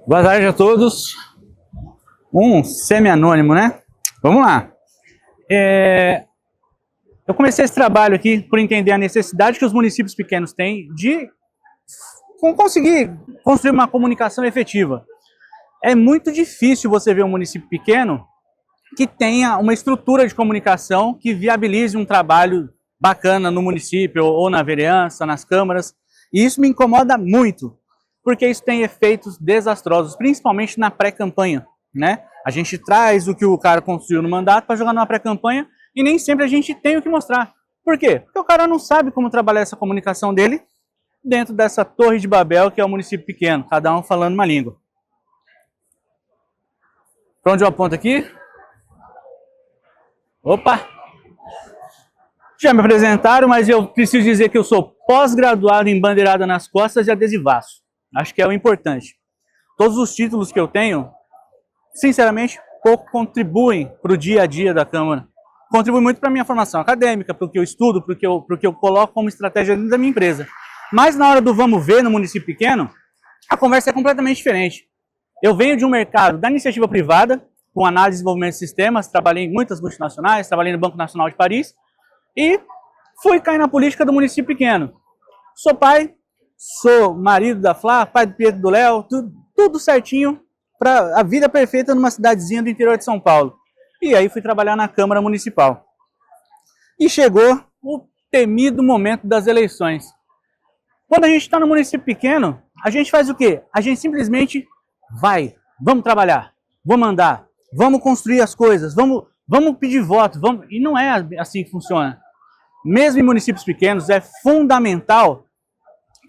Boa tarde a todos. Um semi-anônimo, né? Vamos lá. Eu comecei esse trabalho aqui por entender a necessidade que os municípios pequenos têm de conseguir construir uma comunicação efetiva. É muito difícil você ver um município pequeno que tenha uma estrutura de comunicação que viabilize um trabalho bacana no município ou na vereança, nas câmaras. E isso me incomoda muito, porque isso tem efeitos desastrosos, principalmente na pré-campanha, né? A gente traz o que o cara construiu no mandato para jogar numa pré-campanha e nem sempre a gente tem o que mostrar. Por quê? Porque o cara não sabe como trabalhar essa comunicação dele dentro dessa torre de Babel que é o município pequeno, cada um falando uma língua. Para onde eu aponto aqui? Opa! Já me apresentaram, mas eu preciso dizer que eu sou pós-graduado em bandeirada nas costas e adesivaço. Acho que é o importante. Todos os títulos que eu tenho, sinceramente, pouco contribuem para o dia a dia da Câmara. Contribui muito para a minha formação acadêmica, para o que eu estudo, para o que eu coloco como estratégia dentro da minha empresa. Mas na hora do vamos ver no município pequeno, a conversa é completamente diferente. Eu venho de um mercado da iniciativa privada, com análise e desenvolvimento de sistemas, trabalhei em muitas multinacionais, trabalhei no Banco Nacional de Paris, e fui cair na política do município pequeno. Sou pai, sou marido da Flá, pai do Pietro, do Léo, tudo certinho para a vida perfeita numa cidadezinha do interior de São Paulo. E aí fui trabalhar na Câmara Municipal. E chegou o temido momento das eleições. Quando a gente está no município pequeno, a gente faz o quê? A gente simplesmente vamos trabalhar, vamos andar, vamos construir as coisas, vamos pedir voto, e não é assim que funciona. Mesmo em municípios pequenos, é fundamental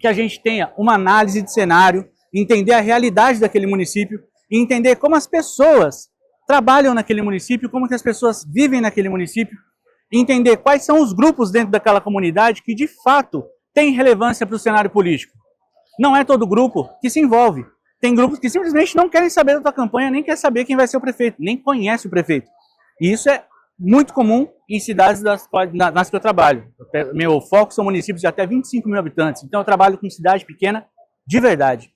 que a gente tenha uma análise de cenário, entender a realidade daquele município, e entender como as pessoas trabalham naquele município, como que as pessoas vivem naquele município, e entender quais são os grupos dentro daquela comunidade que, de fato, têm relevância para o cenário político. Não é todo grupo que se envolve. Tem grupos que simplesmente não querem saber da tua campanha, nem quer saber quem vai ser o prefeito, nem conhece o prefeito. E isso é muito comum em cidades nas que eu trabalho. Meu foco são municípios de até 25 mil habitantes, então eu trabalho com cidade pequena de verdade.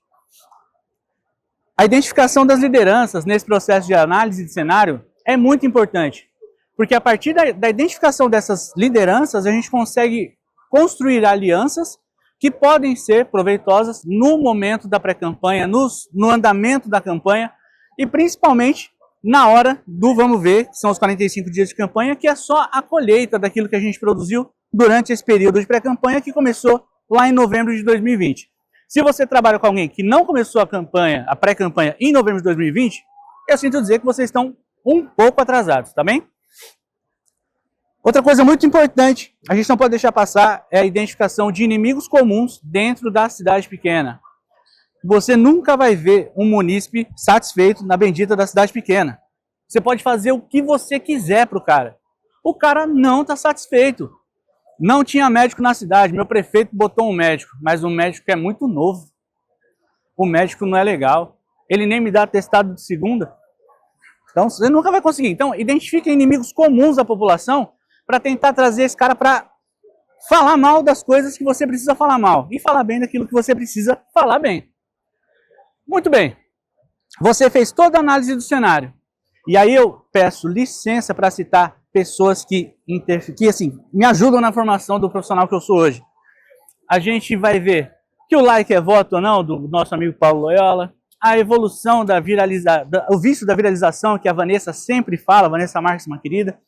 A identificação das lideranças nesse processo de análise de cenário é muito importante, porque a partir da identificação dessas lideranças, a gente consegue construir alianças que podem ser proveitosas no momento da pré-campanha, no andamento da campanha e principalmente na hora do vamos ver, que são os 45 dias de campanha, que é só a colheita daquilo que a gente produziu durante esse período de pré-campanha que começou lá em novembro de 2020. Se você trabalha com alguém que não começou a pré-campanha em novembro de 2020, eu sinto dizer que vocês estão um pouco atrasados, tá bem? Outra coisa muito importante, a gente não pode deixar passar, é a identificação de inimigos comuns dentro da cidade pequena. Você nunca vai ver um munícipe satisfeito na bendita da cidade pequena. Você pode fazer o que você quiser para o cara. O cara não está satisfeito. Não tinha médico na cidade, meu prefeito botou um médico, mas o médico é muito novo. O médico não é legal. Ele nem me dá atestado de segunda. Então, você nunca vai conseguir. Então, identifique inimigos comuns da população para tentar trazer esse cara para falar mal das coisas que você precisa falar mal e falar bem daquilo que você precisa falar bem. Muito bem, você fez toda a análise do cenário, e aí eu peço licença para citar pessoas que assim, me ajudam na formação do profissional que eu sou hoje. A gente vai ver que o like é voto ou não, do nosso amigo Paulo Loyola, a evolução o vício da viralização, que a Vanessa sempre fala, a Vanessa Marques, uma querida,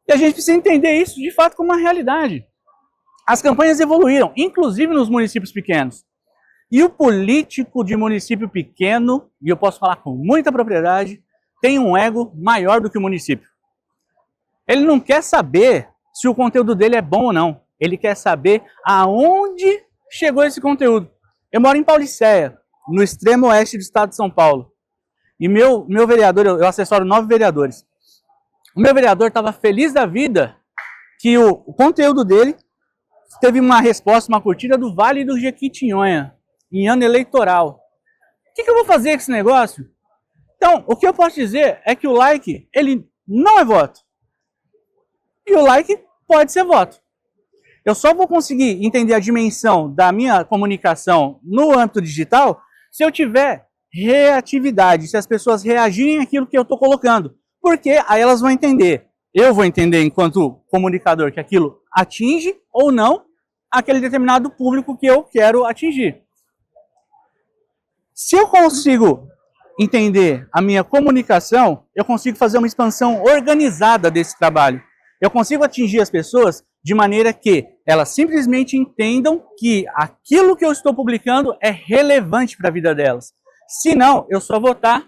e a gente precisa entender isso de fato como uma realidade. As campanhas evoluíram, inclusive nos municípios pequenos. E o político de município pequeno, e eu posso falar com muita propriedade, tem um ego maior do que o município. Ele não quer saber se o conteúdo dele é bom ou não. Ele quer saber aonde chegou esse conteúdo. Eu moro em Paulicéia, no extremo oeste do estado de São Paulo. E meu vereador, eu assessoro 9 vereadores. O meu vereador estava feliz da vida que o conteúdo dele teve uma resposta, uma curtida do Vale do Jequitinhonha, em ano eleitoral. O que eu vou fazer com esse negócio? Então, o que eu posso dizer é que o like, ele não é voto. E o like pode ser voto. Eu só vou conseguir entender a dimensão da minha comunicação no âmbito digital se eu tiver reatividade, se as pessoas reagirem àquilo que eu estou colocando. Porque aí elas vão entender. Eu vou entender, enquanto comunicador, que aquilo atinge ou não aquele determinado público que eu quero atingir. Se eu consigo entender a minha comunicação, eu consigo fazer uma expansão organizada desse trabalho. Eu consigo atingir as pessoas de maneira que elas simplesmente entendam que aquilo que eu estou publicando é relevante para a vida delas. Se não, eu só vou estar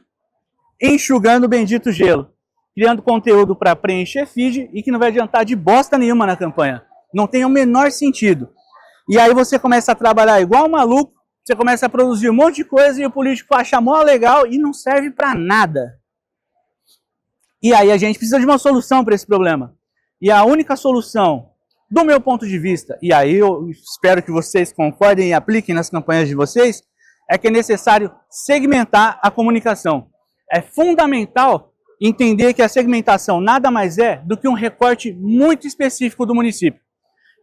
enxugando o bendito gelo, criando conteúdo para preencher feed e que não vai adiantar de bosta nenhuma na campanha. Não tem o menor sentido. E aí você começa a trabalhar igual um maluco, você começa a produzir um monte de coisa e o político acha mó legal e não serve para nada. E aí a gente precisa de uma solução para esse problema. E a única solução, do meu ponto de vista, e aí eu espero que vocês concordem e apliquem nas campanhas de vocês, é que é necessário segmentar a comunicação. É fundamental entender que a segmentação nada mais é do que um recorte muito específico do município.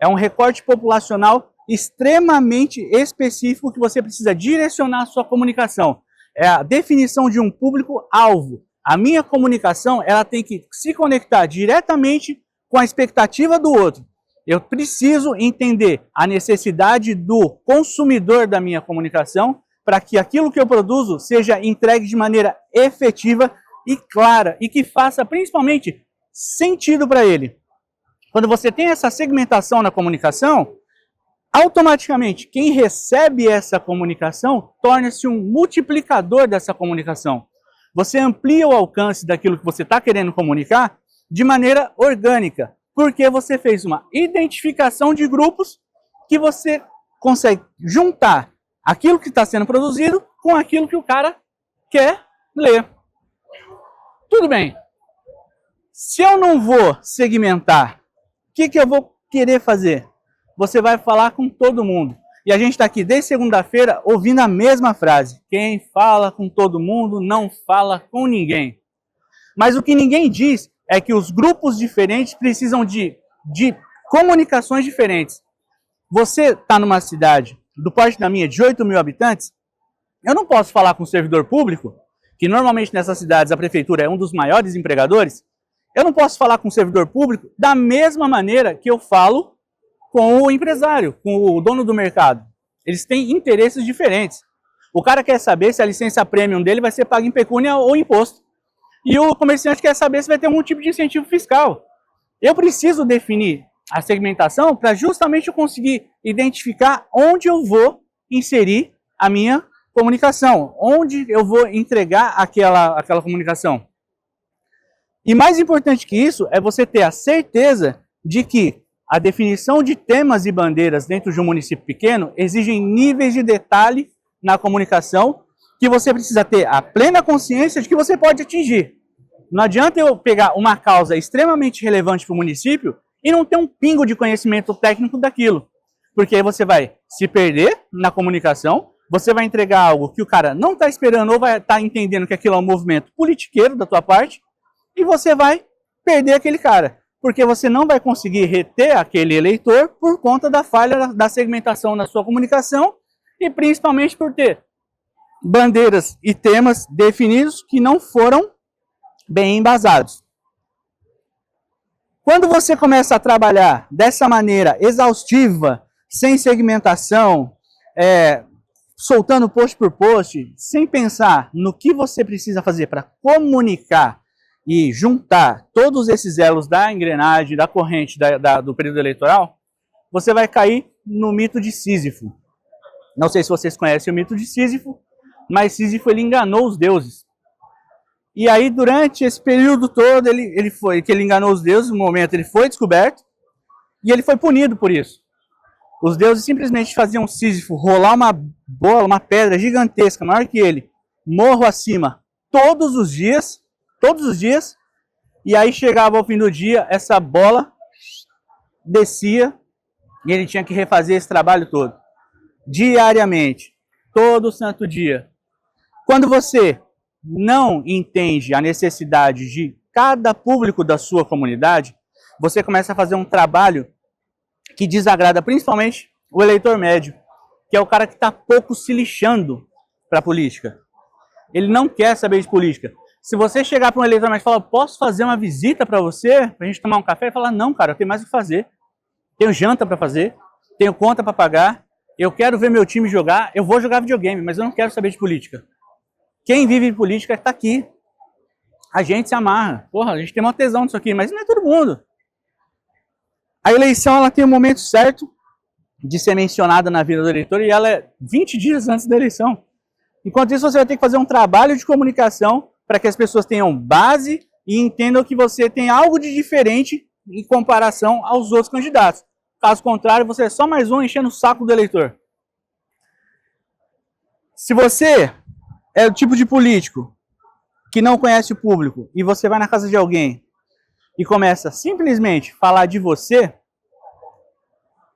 É um recorte populacional extremamente específico que você precisa direcionar a sua comunicação. É a definição de um público-alvo. A minha comunicação, ela tem que se conectar diretamente com a expectativa do outro. Eu preciso entender a necessidade do consumidor da minha comunicação para que aquilo que eu produzo seja entregue de maneira efetiva e clara e que faça principalmente sentido para ele. Quando você tem essa segmentação na comunicação, automaticamente quem recebe essa comunicação torna-se um multiplicador dessa comunicação. Você amplia o alcance daquilo que você está querendo comunicar de maneira orgânica, porque você fez uma identificação de grupos que você consegue juntar aquilo que está sendo produzido com aquilo que o cara quer ler. Tudo bem. Se eu não vou segmentar, o que eu vou querer fazer? Você vai falar com todo mundo. E a gente está aqui desde segunda-feira ouvindo a mesma frase. Quem fala com todo mundo não fala com ninguém. Mas o que ninguém diz é que os grupos diferentes precisam de comunicações diferentes. Você está numa cidade do porte da minha de 8 mil habitantes, eu não posso falar com o servidor público, que normalmente nessas cidades a prefeitura é um dos maiores empregadores, eu não posso falar com o servidor público da mesma maneira que eu falo com o empresário, com o dono do mercado. Eles têm interesses diferentes. O cara quer saber se a licença premium dele vai ser paga em pecúnia ou imposto. E o comerciante quer saber se vai ter algum tipo de incentivo fiscal. Eu preciso definir a segmentação para justamente eu conseguir identificar onde eu vou inserir a minha comunicação, onde eu vou entregar aquela comunicação. E mais importante que isso é você ter a certeza de que a definição de temas e bandeiras dentro de um município pequeno exigem níveis de detalhe na comunicação que você precisa ter a plena consciência de que você pode atingir. Não adianta eu pegar uma causa extremamente relevante para o município e não ter um pingo de conhecimento técnico daquilo. Porque aí você vai se perder na comunicação, você vai entregar algo que o cara não está esperando ou vai estar entendendo que aquilo é um movimento politiqueiro da tua parte e você vai perder aquele cara. Porque você não vai conseguir reter aquele eleitor por conta da falha da segmentação na sua comunicação e principalmente por ter bandeiras e temas definidos que não foram bem embasados. Quando você começa a trabalhar dessa maneira exaustiva, sem segmentação, soltando post por post, sem pensar no que você precisa fazer para comunicar e juntar todos esses elos da engrenagem, da corrente do período eleitoral, você vai cair no mito de Sísifo. Não sei se vocês conhecem o mito de Sísifo, mas Sísifo ele enganou os deuses. E aí, durante esse período todo, ele enganou os deuses, no momento ele foi descoberto, e ele foi punido por isso. Os deuses simplesmente faziam Sísifo rolar uma bola, uma pedra gigantesca, maior que ele, morro acima, todos os dias, e aí chegava ao fim do dia, essa bola descia, e ele tinha que refazer esse trabalho todo, diariamente, todo santo dia. Quando você não entende a necessidade de cada público da sua comunidade, você começa a fazer um trabalho que desagrada principalmente o eleitor médio, que é o cara que está pouco se lixando para a política. Ele não quer saber de política. Se você chegar para um eleitor e falar, posso fazer uma visita para você, para a gente tomar um café, ele fala, não, cara, eu tenho mais o que fazer. Tenho janta para fazer, tenho conta para pagar, eu quero ver meu time jogar, eu vou jogar videogame, mas eu não quero saber de política. Quem vive de política está aqui. A gente se amarra. Porra, a gente tem uma tesão disso aqui, mas não é todo mundo. A eleição ela tem um momento certo de ser mencionada na vida do eleitor e ela é 20 dias antes da eleição. Enquanto isso, você vai ter que fazer um trabalho de comunicação para que as pessoas tenham base e entendam que você tem algo de diferente em comparação aos outros candidatos. Caso contrário, você é só mais um enchendo o saco do eleitor. Se você é o tipo de político que não conhece o público e você vai na casa de alguém e começa simplesmente a falar de você,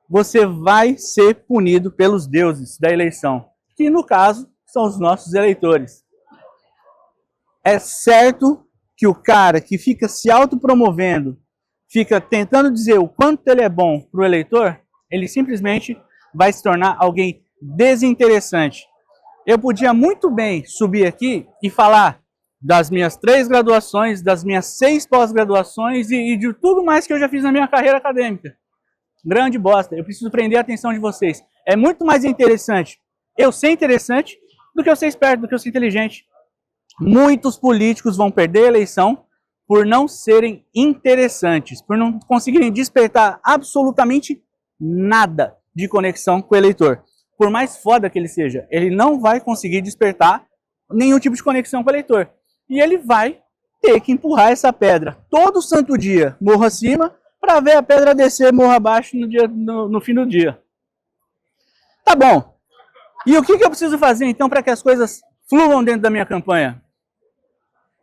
você vai ser punido pelos deuses da eleição, que no caso são os nossos eleitores. É certo que o cara que fica se autopromovendo, fica tentando dizer o quanto ele é bom para o eleitor, ele simplesmente vai se tornar alguém desinteressante. Eu podia muito bem subir aqui e falar das minhas 3 graduações, das minhas 6 pós-graduações e de tudo mais que eu já fiz na minha carreira acadêmica. Grande bosta, eu preciso prender a atenção de vocês. É muito mais interessante eu ser interessante do que eu ser esperto, do que eu ser inteligente. Muitos políticos vão perder a eleição por não serem interessantes, por não conseguirem despertar absolutamente nada de conexão com o eleitor. Por mais foda que ele seja, ele não vai conseguir despertar nenhum tipo de conexão com o eleitor. E ele vai ter que empurrar essa pedra todo santo dia, morro acima, para ver a pedra descer morro abaixo no fim do dia. Tá bom. E o que eu preciso fazer então para que as coisas fluam dentro da minha campanha?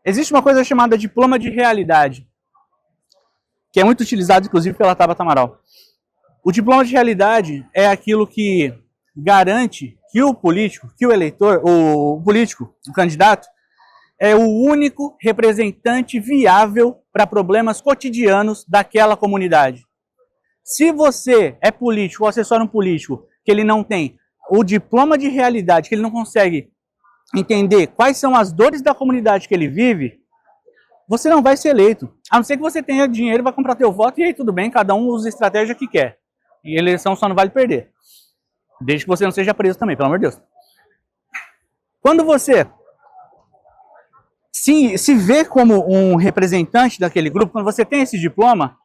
Existe uma coisa chamada diploma de realidade, que é muito utilizado inclusive pela Tabata Amaral. O diploma de realidade é aquilo que garante que o político, que o eleitor, o político, o candidato, é o único representante viável para problemas cotidianos daquela comunidade. Se você é político ou assessora um político que ele não tem o diploma de realidade, que ele não consegue entender quais são as dores da comunidade que ele vive, você não vai ser eleito. A não ser que você tenha dinheiro, vai comprar teu voto e aí tudo bem, cada um usa a estratégia que quer. E a eleição só não vale perder. Desde que você não seja preso também, pelo amor de Deus. Quando você se vê como um representante daquele grupo, quando você tem esse diploma,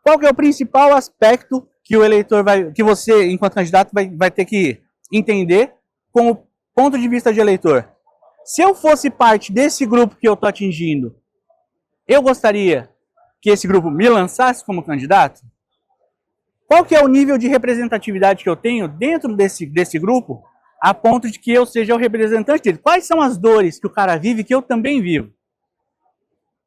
qual que é o principal aspecto que o eleitor que você, enquanto candidato, vai ter que entender como ponto de vista de eleitor? Se eu fosse parte desse grupo que eu estou atingindo, eu gostaria que esse grupo me lançasse como candidato? Qual que é o nível de representatividade que eu tenho dentro desse grupo, a ponto de que eu seja o representante dele? Quais são as dores que o cara vive que eu também vivo?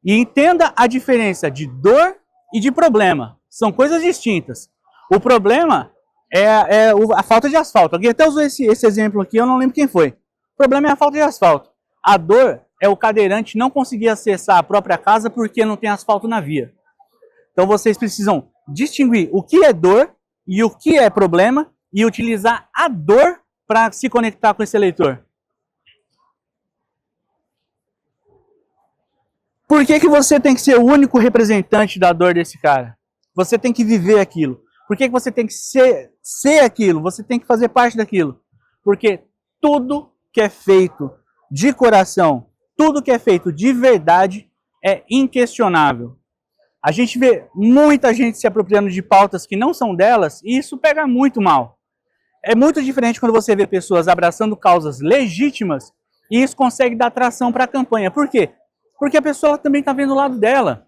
E entenda a diferença de dor e de problema. São coisas distintas. O problema é a falta de asfalto. Alguém até usou esse exemplo aqui, eu não lembro quem foi. O problema é a falta de asfalto. A dor é o cadeirante não conseguir acessar a própria casa porque não tem asfalto na via. Então vocês precisam distinguir o que é dor e o que é problema e utilizar a dor para se conectar com esse eleitor. Por que você tem que ser o único representante da dor desse cara? Você tem que viver aquilo. Por que você tem que ser aquilo? Você tem que fazer parte daquilo. Porque tudo que é feito de coração, tudo que é feito de verdade é inquestionável. A gente vê muita gente se apropriando de pautas que não são delas e isso pega muito mal. É muito diferente quando você vê pessoas abraçando causas legítimas e isso consegue dar tração para a campanha. Por quê? Porque a pessoa também está vendo o lado dela.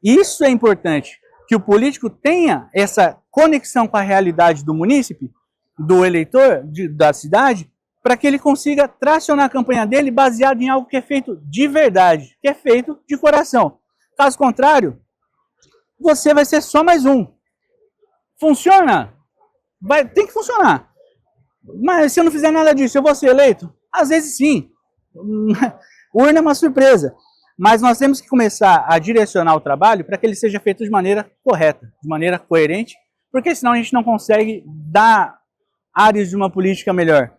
Isso é importante, que o político tenha essa conexão com a realidade do munícipe, do eleitor, da cidade, para que ele consiga tracionar a campanha dele baseado em algo que é feito de verdade, que é feito de coração. Caso contrário, você vai ser só mais um. Funciona? Tem que funcionar. Mas se eu não fizer nada disso, eu vou ser eleito? Às vezes sim. Urna é uma surpresa. Mas nós temos que começar a direcionar o trabalho para que ele seja feito de maneira correta, de maneira coerente, porque senão a gente não consegue dar áreas de uma política melhor.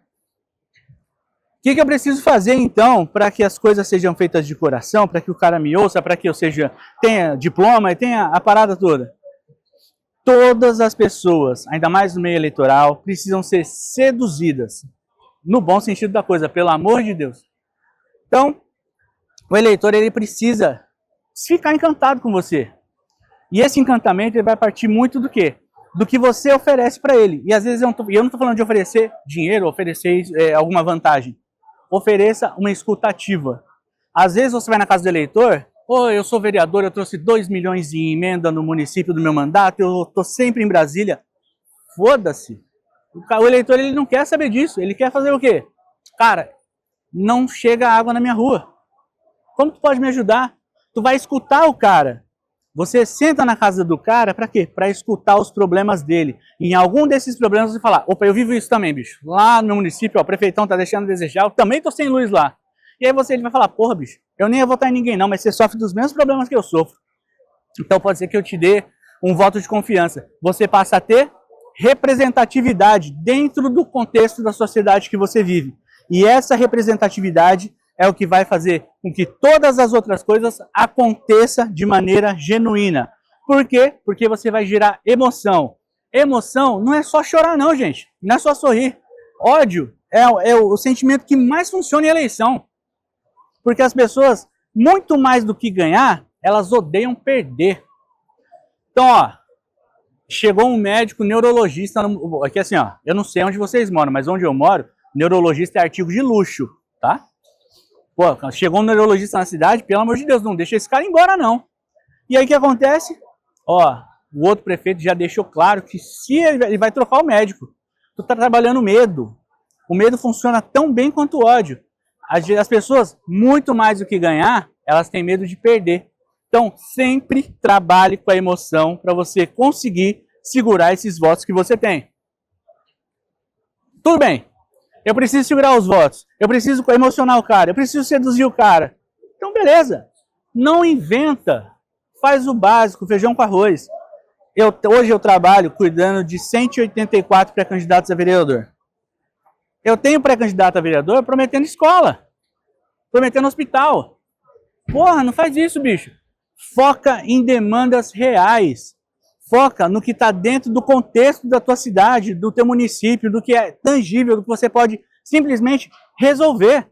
que eu preciso fazer, então, para que as coisas sejam feitas de coração, para que o cara me ouça, para que eu tenha diploma e tenha a parada toda? Todas as pessoas, ainda mais no meio eleitoral, precisam ser seduzidas, no bom sentido da coisa, pelo amor de Deus. Então, o eleitor ele precisa ficar encantado com você. E esse encantamento ele vai partir muito do quê? Do que você oferece para ele. E às vezes eu não estou falando de oferecer dinheiro, oferecer alguma vantagem. Ofereça uma escuta ativa. Às vezes você vai na casa do eleitor, eu sou vereador, eu trouxe 2 milhões de emenda no município do meu mandato, eu estou sempre em Brasília. Foda-se. O eleitor ele não quer saber disso, ele quer fazer o quê? Cara, não chega água na minha rua. Como tu pode me ajudar? Tu vai escutar o cara. Você senta na casa do cara para quê? Para escutar os problemas dele. E em algum desses problemas você fala, opa, eu vivo isso também, bicho. Lá no meu município, o prefeitão tá deixando a desejar, eu também tô sem luz lá. E aí ele vai falar, porra, bicho, eu nem ia votar em ninguém não, mas você sofre dos mesmos problemas que eu sofro. Então pode ser que eu te dê um voto de confiança. Você passa a ter representatividade dentro do contexto da sociedade que você vive. E essa representatividade é o que vai fazer com que todas as outras coisas aconteçam de maneira genuína. Por quê? Porque você vai gerar emoção. Emoção não é só chorar não, gente. Não é só sorrir. Ódio é o sentimento que mais funciona em eleição. Porque as pessoas, muito mais do que ganhar, elas odeiam perder. Então, chegou um médico neurologista, aqui assim, eu não sei onde vocês moram, mas onde eu moro, neurologista é artigo de luxo, tá? Pô, chegou um neurologista na cidade, pelo amor de Deus, não deixa esse cara embora, não. E aí o que acontece? O outro prefeito já deixou claro que se ele vai trocar o médico. Tu tá trabalhando medo. O medo funciona tão bem quanto o ódio. As pessoas, muito mais do que ganhar, elas têm medo de perder. Então, sempre trabalhe com a emoção para você conseguir segurar esses votos que você tem. Tudo bem. Eu preciso segurar os votos, eu preciso emocionar o cara, eu preciso seduzir o cara. Então, beleza. Não inventa. Faz o básico, feijão com arroz. Hoje eu trabalho cuidando de 184 pré-candidatos a vereador. Eu tenho pré-candidato a vereador prometendo escola, prometendo hospital. Porra, não faz isso, bicho. Foca em demandas reais. Foca no que está dentro do contexto da tua cidade, do teu município, do que é tangível, do que você pode simplesmente resolver.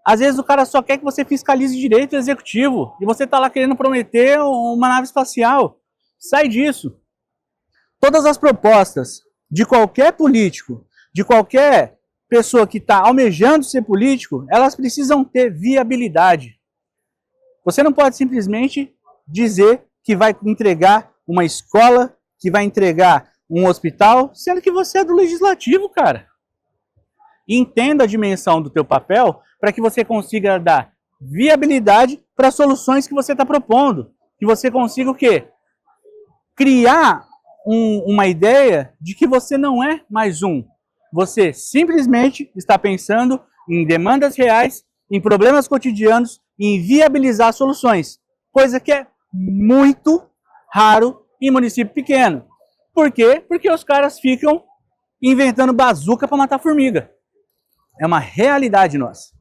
Às vezes o cara só quer que você fiscalize direito executivo e você está lá querendo prometer uma nave espacial. Sai disso. Todas as propostas de qualquer político, de qualquer pessoa que está almejando ser político, elas precisam ter viabilidade. Você não pode simplesmente dizer que vai entregar uma escola, que vai entregar um hospital, sendo que você é do legislativo, cara. Entenda a dimensão do teu papel para que você consiga dar viabilidade para as soluções que você está propondo. Que você consiga o quê? Criar uma ideia de que você não é mais um. Você simplesmente está pensando em demandas reais, em problemas cotidianos, em viabilizar soluções. Coisa que é muito raro em município pequeno. Por quê? Porque os caras ficam inventando bazuca para matar formiga. É uma realidade nossa.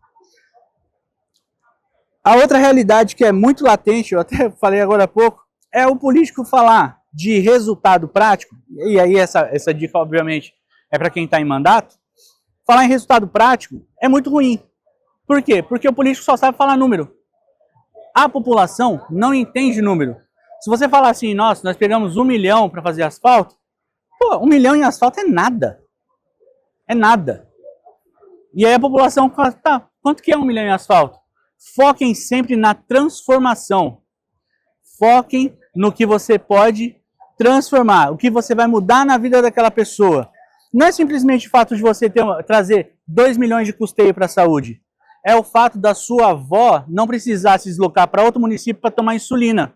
A outra realidade que é muito latente, eu até falei agora há pouco, é o político falar de resultado prático, e aí essa dica, obviamente, é para quem está em mandato. Falar em resultado prático é muito ruim. Por quê? Porque o político só sabe falar número. A população não entende número. Se você falar assim, nossa, nós pegamos 1 milhão para fazer asfalto, pô, 1 milhão em asfalto é nada. É nada. E aí a população fala, tá, quanto que é 1 milhão em asfalto? Foquem sempre na transformação. Foquem no que você pode transformar, o que você vai mudar na vida daquela pessoa. Não é simplesmente o fato de você trazer 2 milhões de custeio para a saúde. É o fato da sua avó não precisar se deslocar para outro município para tomar insulina.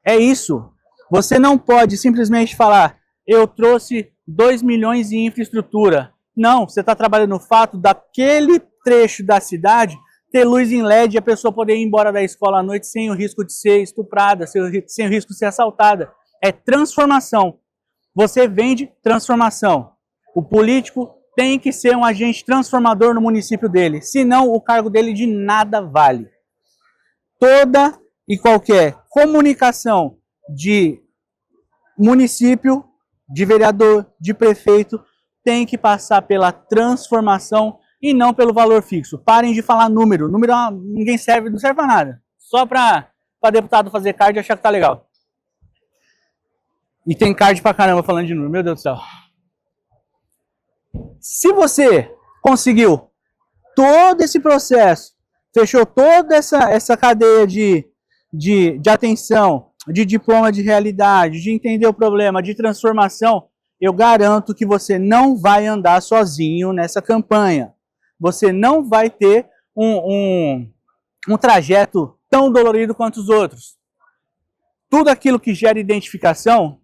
É isso. Você não pode simplesmente falar, eu trouxe 2 milhões em infraestrutura. Não, você está trabalhando no fato daquele trecho da cidade ter luz em LED e a pessoa poder ir embora da escola à noite sem o risco de ser estuprada, sem o risco de ser assaltada. É transformação. Você vende transformação. O político tem que ser um agente transformador no município dele, senão o cargo dele de nada vale. Toda e qualquer comunicação de município, de vereador, de prefeito, tem que passar pela transformação e não pelo valor fixo. Parem de falar número. Número ninguém serve, não serve para nada. Só para deputado fazer card e achar que tá legal. E tem card pra caramba falando de número, meu Deus do céu. Se você conseguiu todo esse processo, fechou toda essa cadeia de atenção, de diploma de realidade, de entender o problema, de transformação, eu garanto que você não vai andar sozinho nessa campanha. Você não vai ter um trajeto tão dolorido quanto os outros. Tudo aquilo que gera identificação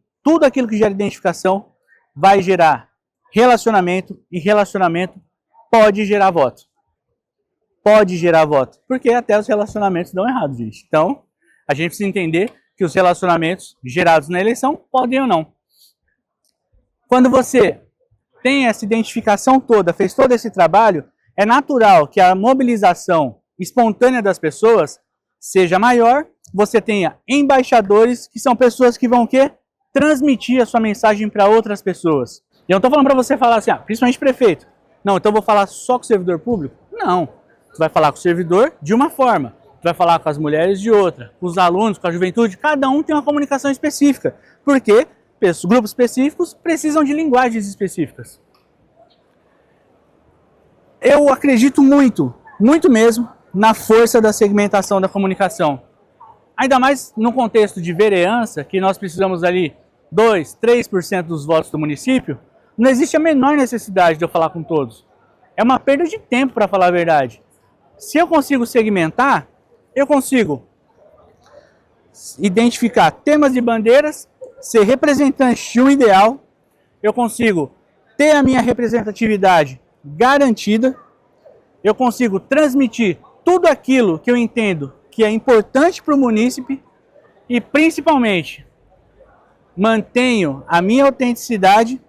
vai gerar relacionamento, e relacionamento pode gerar voto. Pode gerar voto. Porque até os relacionamentos dão errado, gente. Então, a gente precisa entender que os relacionamentos gerados na eleição podem ou não. Quando você tem essa identificação toda, fez todo esse trabalho, é natural que a mobilização espontânea das pessoas seja maior, você tenha embaixadores, que são pessoas que vão o quê? Transmitir a sua mensagem para outras pessoas. Eu não estou falando para você falar assim, principalmente prefeito. Não, então eu vou falar só com o servidor público? Não. Você vai falar com o servidor de uma forma, você vai falar com as mulheres de outra, com os alunos, com a juventude, cada um tem uma comunicação específica. Porque grupos específicos precisam de linguagens específicas. Eu acredito muito mesmo, na força da segmentação da comunicação. Ainda mais no contexto de vereança, que nós precisamos ali 2, 3% dos votos do município, não existe a menor necessidade de eu falar com todos. É uma perda de tempo, para falar a verdade. Se eu consigo segmentar, eu consigo identificar temas e bandeiras, ser representante de um ideal, eu consigo ter a minha representatividade garantida, eu consigo transmitir tudo aquilo que eu entendo que é importante para o munícipe e, principalmente, mantenho a minha autenticidade,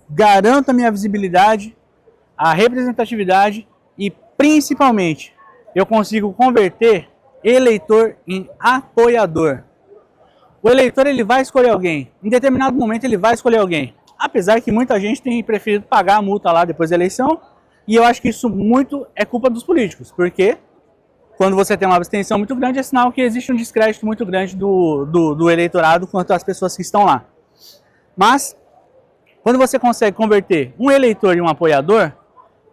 garanto a minha visibilidade, a representatividade e, principalmente, eu consigo converter eleitor em apoiador. O eleitor ele vai escolher alguém, em determinado momento ele vai escolher alguém, apesar que muita gente tem preferido pagar a multa lá depois da eleição, e eu acho que isso muito é culpa dos políticos, porque quando você tem uma abstenção muito grande é sinal que existe um descrédito muito grande do eleitorado quanto às pessoas que estão lá. Mas, quando você consegue converter um eleitor em um apoiador,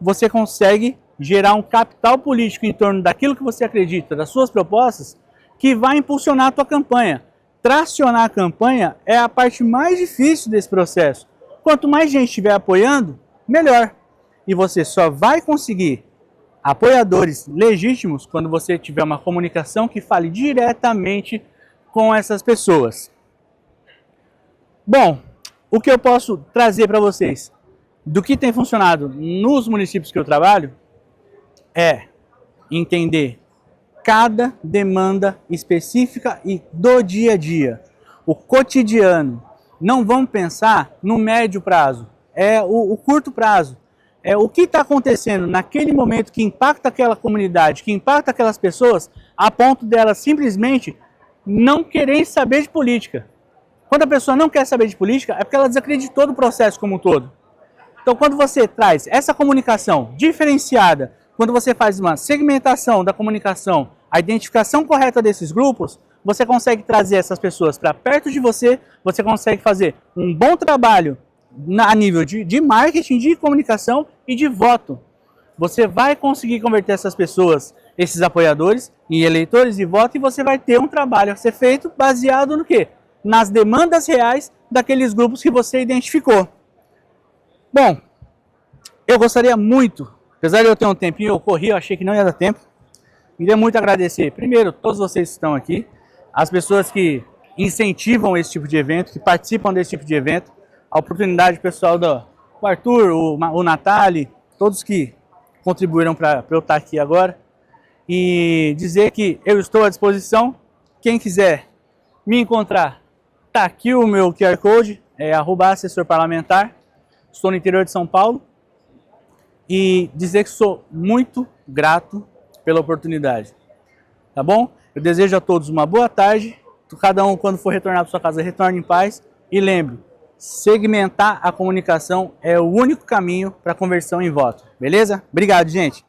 você consegue gerar um capital político em torno daquilo que você acredita, das suas propostas, que vai impulsionar a tua campanha. Tracionar a campanha é a parte mais difícil desse processo. Quanto mais gente estiver apoiando, melhor. E você só vai conseguir apoiadores legítimos quando você tiver uma comunicação que fale diretamente com essas pessoas. Bom, o que eu posso trazer para vocês do que tem funcionado nos municípios que eu trabalho é entender cada demanda específica e do dia a dia, o cotidiano. Não vamos pensar no médio prazo, é o curto prazo. É o que está acontecendo naquele momento que impacta aquela comunidade, que impacta aquelas pessoas, a ponto delas simplesmente não querem saber de política. Quando a pessoa não quer saber de política, é porque ela desacreditou do processo como um todo. Então, quando você traz essa comunicação diferenciada, quando você faz uma segmentação da comunicação, a identificação correta desses grupos, você consegue trazer essas pessoas para perto de você, você consegue fazer um bom trabalho a nível de marketing, de comunicação e de voto. Você vai conseguir converter essas pessoas, esses apoiadores, em eleitores de voto, e você vai ter um trabalho a ser feito baseado no quê? Nas demandas reais daqueles grupos que você identificou. Bom, eu gostaria muito, apesar de eu ter um tempinho, eu corri, eu achei que não ia dar tempo. Queria muito agradecer, primeiro, todos vocês que estão aqui, as pessoas que incentivam esse tipo de evento, que participam desse tipo de evento, a oportunidade pessoal do Arthur, o Natali, todos que contribuíram para eu estar aqui agora, e dizer que eu estou à disposição. Quem quiser me encontrar, está aqui o meu QR Code, é @assessorparlamentar. Estou no interior de São Paulo e dizer que sou muito grato pela oportunidade. Tá bom? Eu desejo a todos uma boa tarde. Cada um, quando for retornar para sua casa, retorne em paz. E lembre, segmentar a comunicação é o único caminho para conversão em voto. Beleza? Obrigado, gente.